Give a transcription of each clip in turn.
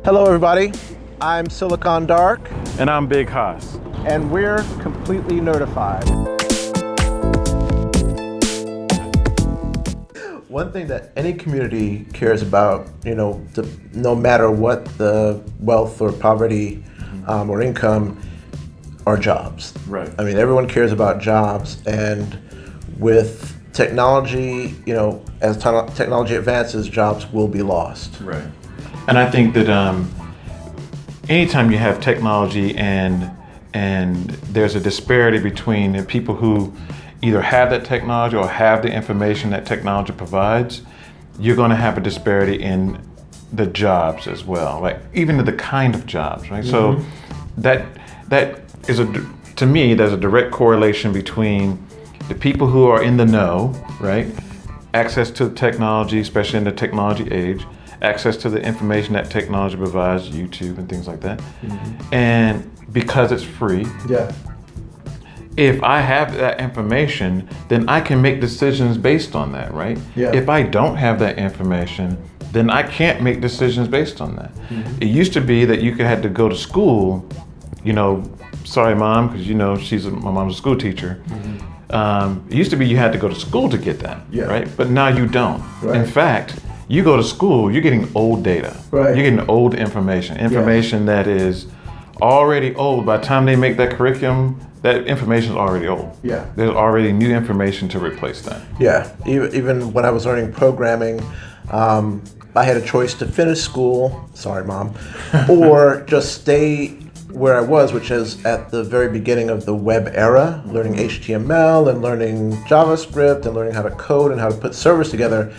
Hello everybody, I'm Silicon Dark. And I'm Big Haas. And we're completely nerdified. One thing that any community cares about, no matter what the wealth or poverty or income, are jobs. Right. I mean, everyone cares about jobs, and with technology, as technology advances, jobs will be lost. Right. And I think that anytime you have technology and there's a disparity between the people who either have that technology or have the information that technology provides, you're going to have a disparity in the jobs as well, like even the kind of jobs, right? Mm-hmm. So that is to me, there's a direct correlation between the people who are in the know, right? Access to technology, especially in the technology age, access to the information that technology provides, YouTube and things like that. Mm-hmm. And because it's free, if I have that information, then I can make decisions based on that, right? Yeah. If I don't have that information, then I can't make decisions based on that. Mm-hmm. It used to be that you had to go to school, sorry mom, because my mom's a school teacher. Mm-hmm. It used to be you had to go to school to get that, right? But now you don't. Right. In fact, you go to school, you're getting old data. Right. You're getting old information that is already old. By the time they make that curriculum, that information is already old. Yeah. There's already new information to replace that. Yeah. Even when I was learning programming, I had a choice to finish school, sorry mom, or just stay where I was, which is at the very beginning of the web era, learning HTML and learning JavaScript and learning how to code and how to put servers together.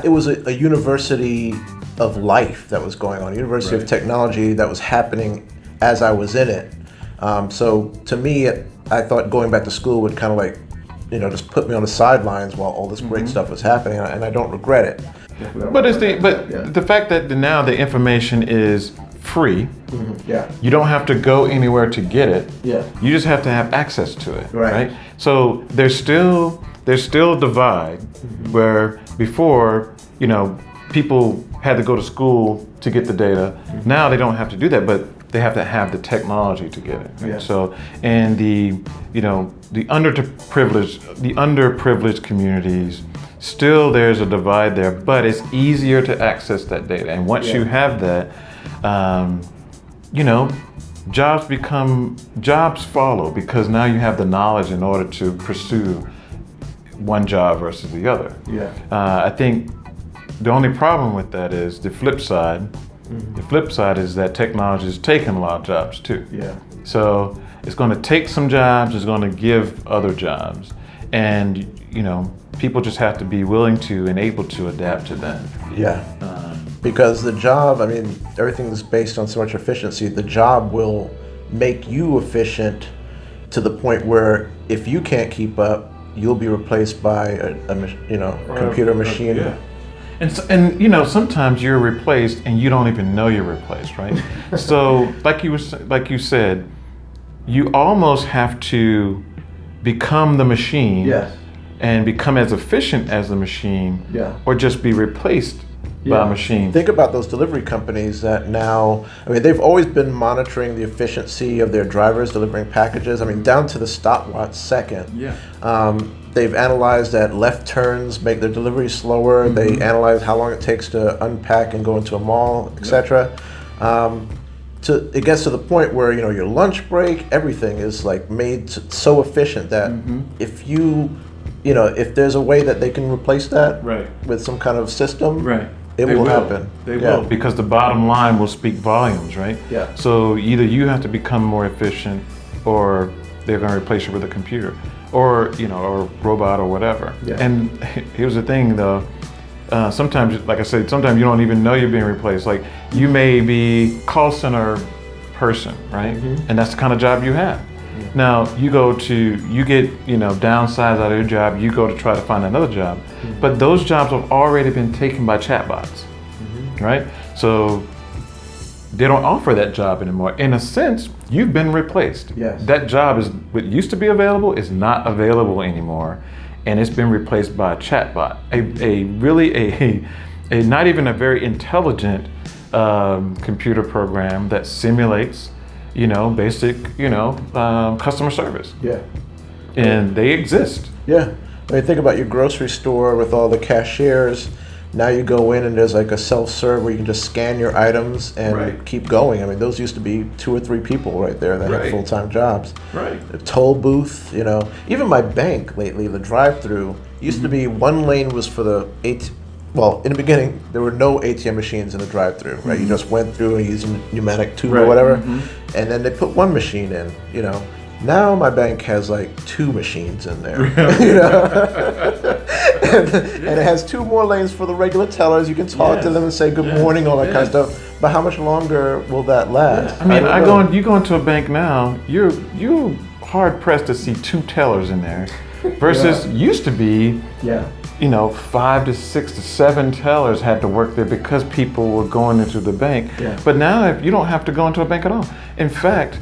It was a university of life that was going on, a university of technology that was happening as I was in it. So to me, I thought going back to school would kind of just put me on the sidelines while all this great stuff was happening, and I don't regret it. But the fact that now the information is free. Mm-hmm. Yeah. You don't have to go anywhere to get it. Yeah. You just have to have access to it. Right. So there's still a divide where before, people had to go to school to get the data. Mm-hmm. Now they don't have to do that, but they have to have the technology to get it. Right? Yeah. So, and the underprivileged communities, still there's a divide there, but it's easier to access that data. And once you have that, jobs follow, because now you have the knowledge in order to pursue one job versus the other. Yeah. I think the only problem with that is the flip side. Mm-hmm. The flip side is that technology is taking a lot of jobs too. Yeah. So it's going to take some jobs, it's going to give other jobs. And, people just have to be willing to and able to adapt to that. Yeah. Because the job, everything is based on so much efficiency. The job will make you efficient to the point where if you can't keep up, you'll be replaced by a computer machine. Yeah. And sometimes you're replaced and you don't even know you're replaced, right? So like you said, you almost have to become the machine. Yes. And become as efficient as the machine, or just be replaced by a machine. Think about those delivery companies that now, they've always been monitoring the efficiency of their drivers delivering packages, down to the stopwatch second. Yeah. They've analyzed that left turns make their delivery slower. Mm-hmm. They analyze how long it takes to unpack and go into a mall, etc. It gets to the point where, your lunch break, everything is made so efficient that if there's a way that they can replace that with some kind of system, it will happen. They will, because the bottom line will speak volumes, right? Yeah. So either you have to become more efficient, or they're going to replace you with a computer, or or a robot or whatever. Yeah. And here's the thing, though. Sometimes, like I said, sometimes you don't even know you're being replaced. Like, you may be call center person, right? Mm-hmm. And that's the kind of job you have. Now you get downsized out of your job, you go to try to find another job, but those jobs have already been taken by chatbots, right? So they don't offer that job anymore. In a sense, you've been replaced. Yes. That job what used to be available is not available anymore, and it's been replaced by a chatbot, a not even a very intelligent computer program that simulates, basic, customer service. Yeah. And they exist. Yeah. I mean, think about your grocery store with all the cashiers. Now you go in and there's like a self-serve where you can just scan your items and keep going. I mean, those used to be 2 or 3 people right there that had full-time jobs. Right. The toll booth, even my bank lately, the drive-through used to be one lane was for the well, in the beginning, there were no ATM machines in the drive-through, right? You just went through and used a pneumatic tube or whatever, and then they put one machine in, Now my bank has like 2 machines in there, and it has 2 more lanes for the regular tellers. You can talk to them and say good morning, all that kind of stuff. But how much longer will that last? I mean, you go into a bank now, you're hard pressed to see 2 tellers in there, versus used to be 5 to 6 to 7 tellers had to work there because people were going into the bank. But now you don't have to go into a bank at all. In fact,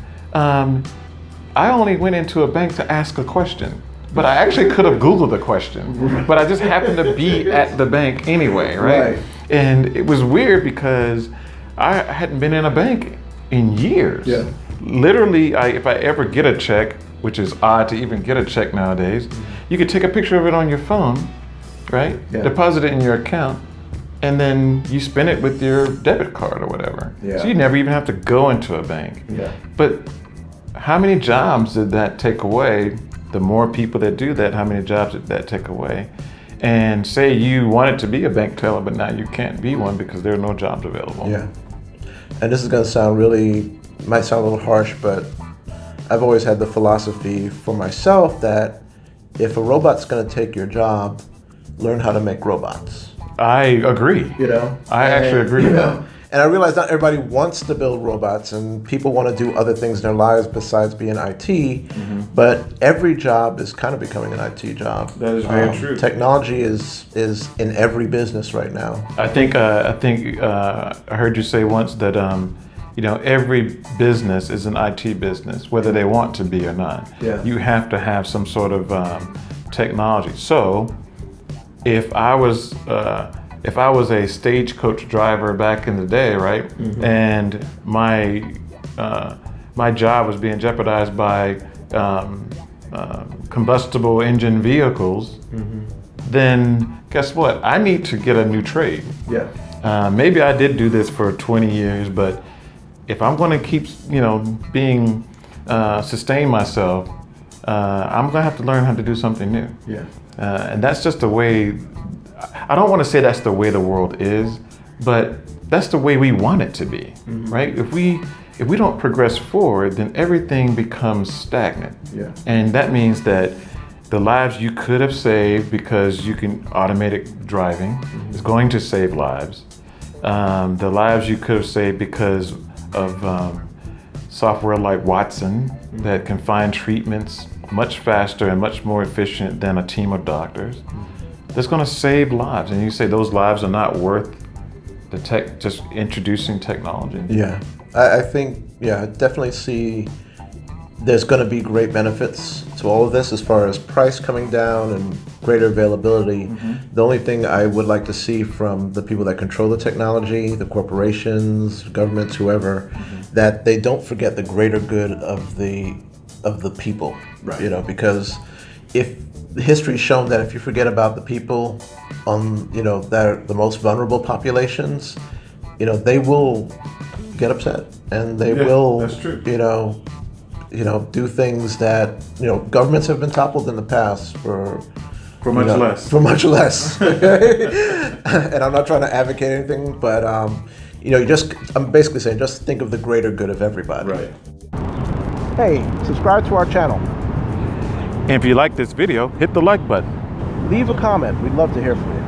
I only went into a bank to ask a question, but I actually could have Googled the question, but I just happened to be at the bank anyway, right? And it was weird because I hadn't been in a bank in years. Literally, if I ever get a check, which is odd to even get a check nowadays, you could take a picture of it on your phone, right? Deposit it in your account, and then you spend it with your debit card or whatever. So you never even have to go into a bank. But how many jobs did that take away? The more people that do that, how many jobs did that take away? And say you wanted to be a bank teller, but now you can't be one because there are no jobs available. And this is going to might sound a little harsh, but I've always had the philosophy for myself that if a robot's going to take your job, learn how to make robots. I agree. I actually agree with that. And I realize not everybody wants to build robots, and people want to do other things in their lives besides being IT. But every job is kind of becoming an IT job. That is very true. Technology is in every business right now. I think I heard you say once that every business is an IT business, whether they want to be or not. You have to have some sort of technology. So if I was a stagecoach driver back in the day, right, and my job was being jeopardized by combustible engine vehicles, then guess what? I need to get a new trade. Maybe I did do this for 20 years, but if I'm going to keep, sustain myself, I'm going to have to learn how to do something new. And that's just the way. I don't want to say that's the way the world is, but that's the way we want it to be, right? If we don't progress forward, then everything becomes stagnant. And that means that the lives you could have saved because you can automated driving is going to save lives. The lives you could have saved because of software like Watson that can find treatments much faster and much more efficient than a team of doctors. That's going to save lives, and you say those lives are not worth the just introducing technology. I think I definitely see there's going to be great benefits to all of this as far as price coming down and greater availability. The only thing I would like to see from the people that control the technology, the corporations, governments, whoever, that they don't forget the greater good of the people. Because if history's shown that if you forget about the people that are the most vulnerable populations, they will get upset and they will, that's true. Do things that, governments have been toppled in the past for much less. For much less. And I'm not trying to advocate anything, but I'm basically saying just think of the greater good of everybody. Hey, subscribe to our channel. And if you like this video, hit the like button. Leave a comment. We'd love to hear from you.